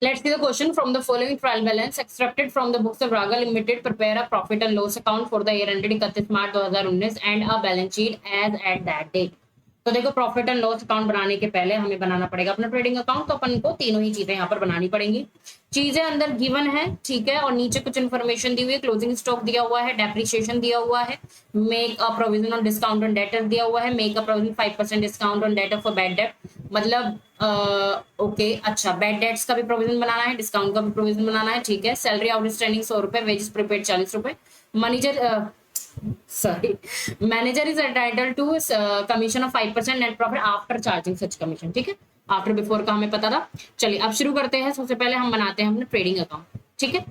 Let's see the question. From the following trial balance extracted from the books of Raga Limited, prepare a profit and loss account for the year ended 31 March 2019 and a balance sheet as at that date. तो देखो, profit and loss account बनाने के पहले हमें बनाना पड़ेगा अपना trading account. तो अपन को तीनों ही चीजें यहाँ पर बनानी पड़ेंगी। चीजें अंदर गिवन है, ठीक है, और नीचे कुछ इन्फॉर्मेशन दी हुई है। क्लोजिंग स्टॉक दिया हुआ है, डेप्रिसिएशन दिया हुआ है, make a provision on discount on debtor दिया हुआ है, make a provision 5% discount on debtor for bad debt. मतलब ओके, अच्छा, बैड डेट्स का भी प्रोविजन बनाना है, डिस्काउंट का भी प्रोविजन बनाना है, ठीक है। सैलरी आउटस्टैंडिंग 100 रुपए, वेजेस प्रीपेड 40 रुपए। Manager sorry, manager is entitled to commission of 5% net profit after charging such commission, ठीक है। आफ्टर बिफोर का हमें पता था। चलिए अब शुरू करते हैं। सबसे पहले हम बनाते हैं अपना ट्रेडिंग अकाउंट, ठीक है।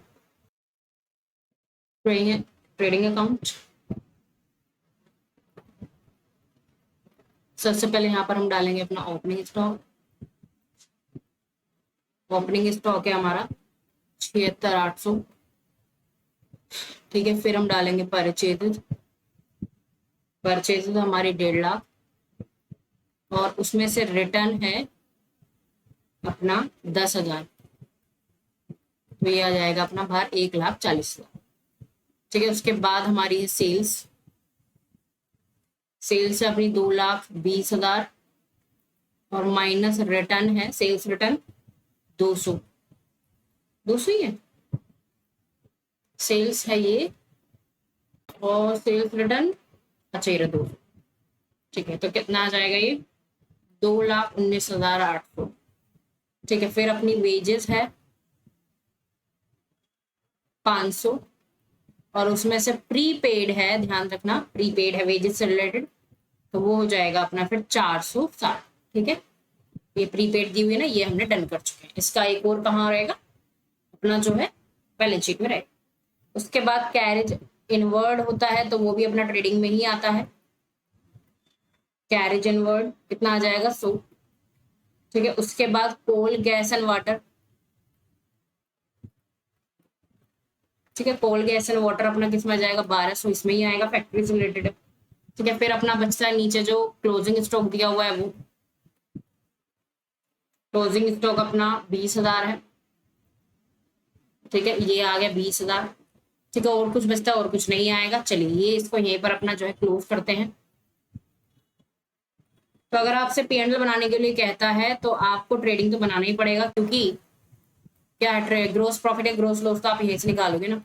ट्रेडिंग अकाउंट सबसे पहले यहाँ पर हम डालेंगे अपना ओपनिंग स्टॉक। ओपनिंग स्टॉक है हमारा 76,800, ठीक है। फिर हम डालेंगे परचेजेज। परचेजेज हमारी 1.5 लाख, और उसमें से रिटर्न है अपना 10,000, तो ये आ जाएगा अपना बाहर 1,40,000, ठीक है। उसके बाद हमारी है सेल्स। सेल्स है अपनी 2,20,000, और माइनस रिटर्न है, सेल्स रिटर्न 200 ही है, सेल्स है ये, और सेल्स रिटर्न अच्छा ये 200, ठीक है। तो कितना आ जाएगा ये 2,19,800, ठीक है। फिर अपनी वेजेस है 500, और उसमें से प्रीपेड है, ध्यान रखना प्रीपेड है वेजेस से रिलेटेड, तो वो हो जाएगा अपना फिर 460, ठीक है। ये प्रीपेड दी हुई है ना, ये हमने डन कर चुके हैं। इसका एक और कहाँ रहेगा अपना जो है बैलेंस शीट में रहेगा। उसके बाद कैरेज इनवर्ड होता है, तो वो भी अपना ट्रेडिंग में ही आता है। कैरेज इनवर्ड कितना आ जाएगा 100, ठीक है। उसके बाद कोल गैस एंड वाटर, ठीक है। कोल गैस एंड वाटर अपना किस में आ जाएगा 1,200, इसमें ही आएगा, फैक्ट्री से रिलेटेड है, ठीक है। फिर अपना बचता है नीचे जो क्लोजिंग स्टॉक दिया हुआ है, वो क्लोजिंग स्टॉक अपना 20,000 है, ठीक है। ये आ गया 20,000, ठीक है। और कुछ बचता है और कुछ नहीं आएगा। चलिए ये इसको यहीं पर अपना जो है क्लोज करते हैं। तो अगर आपसे P&L बनाने के लिए कहता है तो आपको ट्रेडिंग तो बनाना ही पड़ेगा, क्योंकि क्या है, ग्रोस प्रॉफिट है, ग्रोस लॉस तो आप यहीं से निकालोगे ना।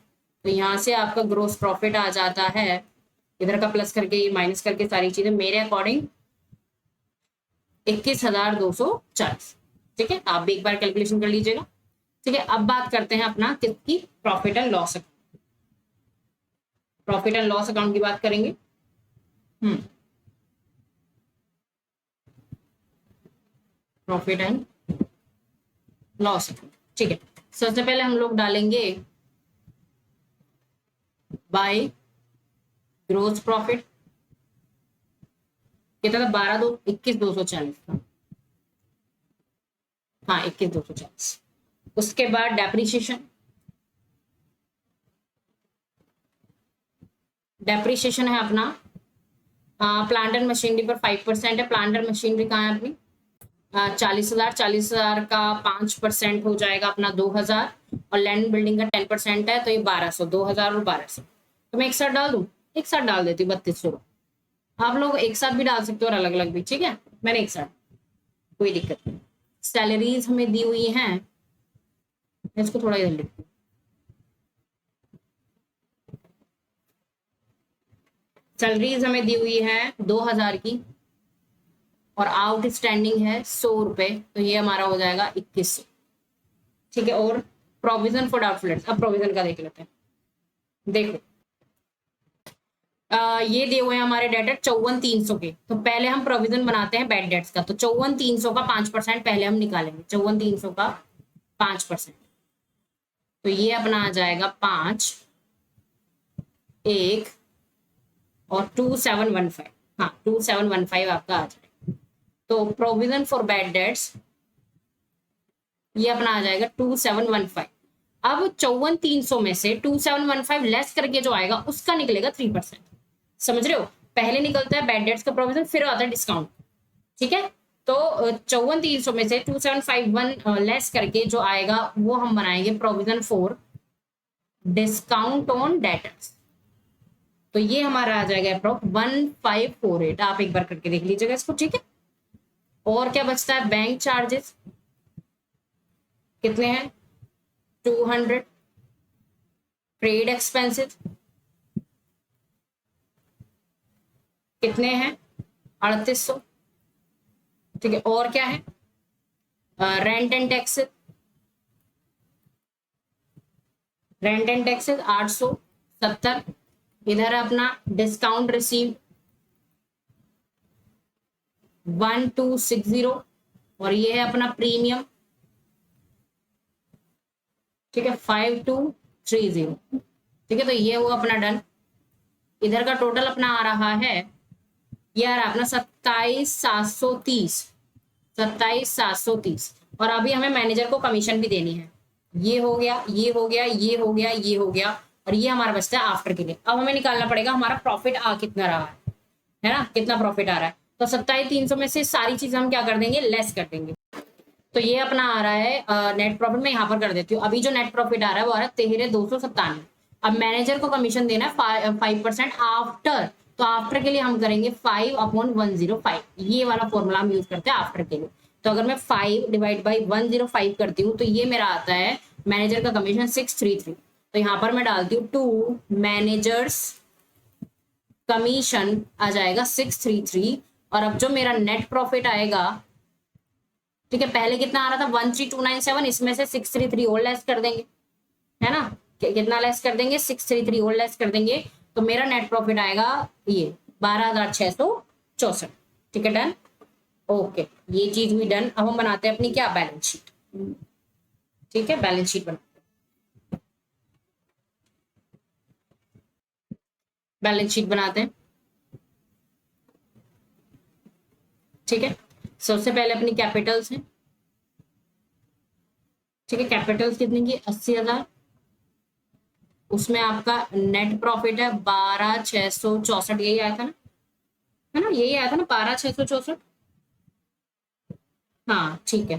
तो यहाँ से आपका ग्रोस प्रॉफिट आ जाता है, इधर का प्लस करके माइनस करके सारी चीजें मेरे अकॉर्डिंग 21,240, ठीक है। आप भी एक बार कैलकुलेशन कर लीजिएगा, ठीक है। अब बात करते हैं अपना किसकी, profit and loss account. Profit and loss account की बात करेंगे। प्रॉफिट एंड लॉस अकाउंट, ठीक है। सबसे पहले हम लोग डालेंगे बाय ग्रोस प्रॉफिट, कितना था 21,240 था, हाँ 21,240। उसके बाद डेप्रिसिएशन, डेप्रिसिएशन है अपना प्लांट एंड मशीनरी पर 5% है। प्लांट एंड मशीनरी कहाँ है अपनी 40,000 का 5% हो जाएगा अपना 2,000, और लैंड बिल्डिंग का 10% है, तो ये 1,200, 2,000 और 1,200। तो मैं एक साथ डाल दूं, एक साथ डाल देती हूँ 3,200। आप लोग एक साथ भी डाल सकते हो और अलग अलग भी, ठीक है। मैंने एक साथ, कोई दिक्कत नहीं। सैलरीज हमें दी हुई हैं, मैं इसको थोड़ा इधर लिखती हूँ। सैलरीज हमें दी हुई है 2,000 की, और आउटस्टैंडिंग है 100 रुपए, तो ये हमारा हो जाएगा 2100, ठीक है। और प्रोविजन फॉर डाउटफुल डेट्स, अब प्रोविजन का देख लेते हैं। देखो ये दिए हुए हैं हमारे डेटर 54,300 के, तो पहले हम प्रोविजन बनाते हैं बैड डेट्स का। तो 54,300 का 5% पहले हम निकालेंगे, 54,300 का 5%, तो ये अपना आ जाएगा 5, 1 और 2,715, हाँ 2,715 आपका आ जाएगा। तो प्रोविजन फॉर बैड डेट्स ये अपना आ जाएगा 2,715। अब 54,300 में से 2,715 लेस करके जो आएगा उसका निकलेगा 3%, समझ रहे हो। पहले निकलता है बैड डेट्स का प्रोविजन, फिर आता है डिस्काउंट, ठीक है। तो 54,300 में से 2751 लेस करके जो आएगा वो हम बनाएंगे provision for discount on debtors. तो ये हमारा आ जाएगा अप्रोक्स 1548। आप एक बार करके देख लीजिएगा इसको, ठीक है। और क्या बचता है, बैंक चार्जेस कितने हैं 200, ट्रेड एक्सपेंसेस कितने हैं 3800, ठीक है। और क्या है, rent and taxes, rent and taxes 870। इधर अपना डिस्काउंट रिसीव 1260, और ये है अपना प्रीमियम, ठीक है 5230, ठीक है। तो ये वो अपना डन। इधर का टोटल अपना आ रहा है, ये आ रहा है अपना 27,730, 27,730। और अभी हमें मैनेजर को कमीशन भी देनी है। ये हो गया, ये हो गया, ये हो गया, ये हो गया, और ये हमारा बचता है आफ्टर के लिए। अब हमें निकालना पड़ेगा हमारा प्रॉफिट आ कितना रहा है ना, कितना प्रॉफिट आ रहा है। तो 27,300 में से सारी चीजें हम क्या कर देंगे, लेस कर देंगे। तो ये अपना आ रहा है नेट प्रॉफिट, में यहाँ पर कर देती हूँ। अभी जो नेट प्रॉफिट आ रहा है वो आ रहा है 13,297। अब मैनेजर को कमीशन देना है 5% आफ्टर। तो आफ्टर के लिए हम करेंगे 5/105, ये वाला फॉर्मूला हम यूज करते हैं आफ्टर के लिए। तो अगर मैं 5 डिवाइड बाई 105 करती हूँ तो ये मेरा आता है मैनेजर का कमीशन 633। तो यहाँ पर मैं डालती हूँ 2 मैनेजर्स कमीशन आ जाएगा 633। और अब जो मेरा नेट प्रॉफिट आएगा, ठीक है, पहले कितना आ रहा था 13,297, इसमें से 633 और लेस कर देंगे, है ना। कितना लेस कर देंगे, 633 और लेस कर देंगे। तो मेरा नेट प्रॉफिट आएगा ये 12,664, ठीक है डन। ओके, ये चीज भी डन। अब हम बनाते हैं अपनी क्या, बैलेंस शीट, ठीक है। बैलेंस शीट बनाते हैं, बैलेंस शीट बनाते हैं, ठीक है। सबसे पहले अपनी कैपिटल्स हैं, ठीक है। कैपिटल्स कितनी की 80,000, उसमें आपका नेट प्रॉफिट है 12,664, यही आया था ना, है ना, यही आया था ना 12,664। हाँ ठीक है,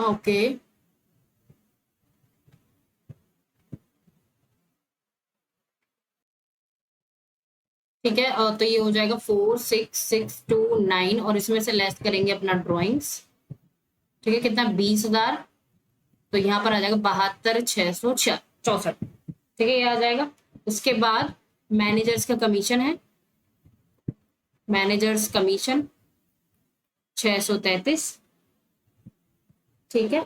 ओके, ठीक है। तो ये हो जाएगा 46,629, और इसमें से लेस करेंगे अपना ड्रॉइंग्स, ठीक है, कितना 20,000। तो यहाँ पर आ जाएगा 72,664, ठीक है, ये आ जाएगा। उसके बाद मैनेजर्स का कमीशन है, मैनेजर्स कमीशन 633, ठीक है,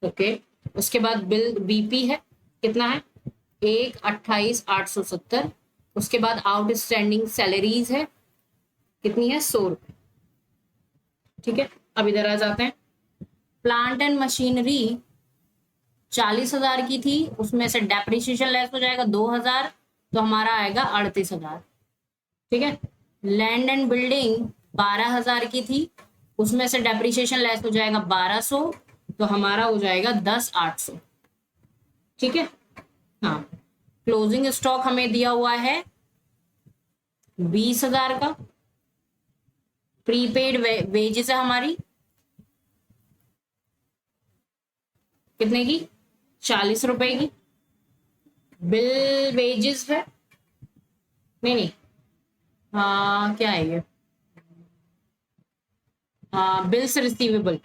ओके। उसके बाद बिल बीपी है, कितना है 1,28,870। उसके बाद आउटस्टैंडिंग सैलरीज है, कितनी है 100 रुपए, ठीक है। अब इधर आ जाते हैं, प्लांट एंड मशीनरी 40,000 की थी, उसमें से डेप्रिसिएशन लेस हो जाएगा 2,000, तो हमारा आएगा 38,000, ठीक है। लैंड एंड बिल्डिंग 12,000 की थी, उसमें से डेप्रिसिएशन लेस हो जाएगा 1,200, तो हमारा हो जाएगा 10,800, ठीक है। हाँ, क्लोजिंग स्टॉक हमें दिया हुआ है 20,000 का। प्रीपेड वेजेस है हमारी कितने की 40 रुपए की। बिल वेजेस है, नहीं नहीं, हाँ क्या है ये, हाँ बिल्स रिसीवेबल,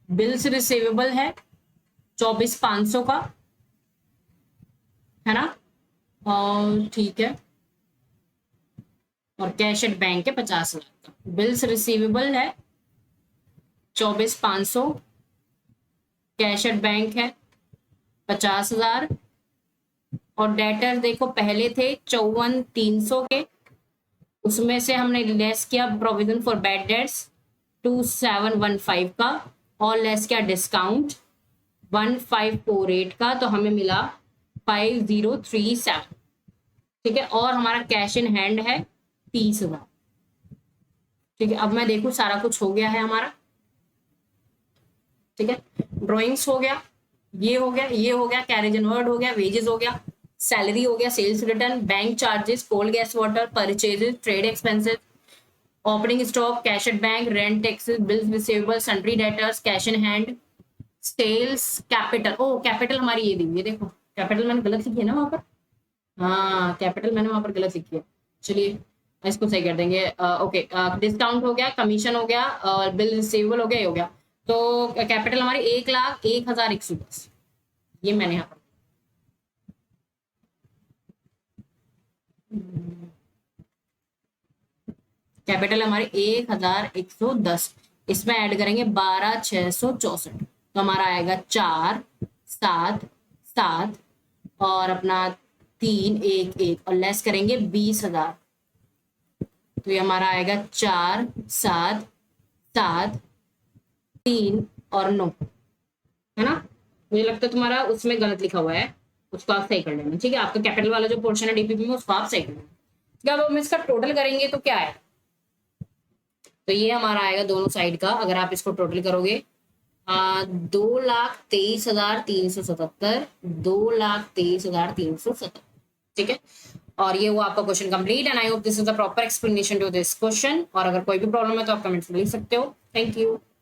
बिल्स रिसीवेबल है 24,500 का, है ना, और ठीक है। और कैश एट बैंक है 50,000 का। बिल्स रिसीवेबल है 24,500, कैश एट बैंक है 50,000, और डेटर देखो पहले थे 54,300 के, उसमें से हमने लेस किया प्रोविजन फॉर बैड डेट्स 2,715 का, और लेस किया डिस्काउंट 1,548 का, तो हमें मिला 5,037, ठीक है। और हमारा कैश इन हैंड है 30,000, ठीक है। अब मैं देखूं सारा कुछ हो गया है हमारा, ठीक है। ड्राइंग्स हो गया, ये हो गया, ये हो गया, कैरेज एंड वर्ड हो गया, वेजेस हो गया, सैलरी हो गया, sales return, bank charges, coal gas water, purchases, trade expenses, opening stock, cash at bank, rent, taxes, bills receivable, sundry debtors, cash in hand, sales, capital. ओ capital हमारी ये दी, ये देखो कैपिटल मैंने गलत लिखी है ना वहां पर। हाँ कैपिटल मैंने वहां पर गलत लिखी है। चलिए इसको सही कर देंगे। ओके, डिस्काउंट हो गया, कमीशन हो गया, और बिल रिसीवेबल हो गया, ये हो गया। तो कैपिटल हमारी 1,01,110, ये मैंने यहाँ पर। कैपिटल हमारे 1,110, इसमें ऐड करेंगे 12,664, तो हमारा आएगा 4,7,7 और अपना 3,1,1 और लेस करेंगे 20,000, तो ये हमारा आएगा 4,7,7,3 और 9, है ना। मुझे लगता है तुम्हारा उसमें गलत लिखा हुआ है, उसको आप सही कर लेना। ठीक है, आपका कैपिटल वाला जो पोर्शन है डीपीपी में उसको आप सही कर लेना। ठीक है, अब हम इसका टोटल करेंगे तो क्या है, तो ये हमारा आएगा दोनों साइड का, अगर आप इसको टोटल करोगे 2,23,377, 2,23,377। ठीक है, और ये हुआ आपका question complete. And I hope this is the proper explanation to this question. और अगर कोई भी प्रॉब्लम है तो आप कमेंट्स में लिख सकते हो। Thank you.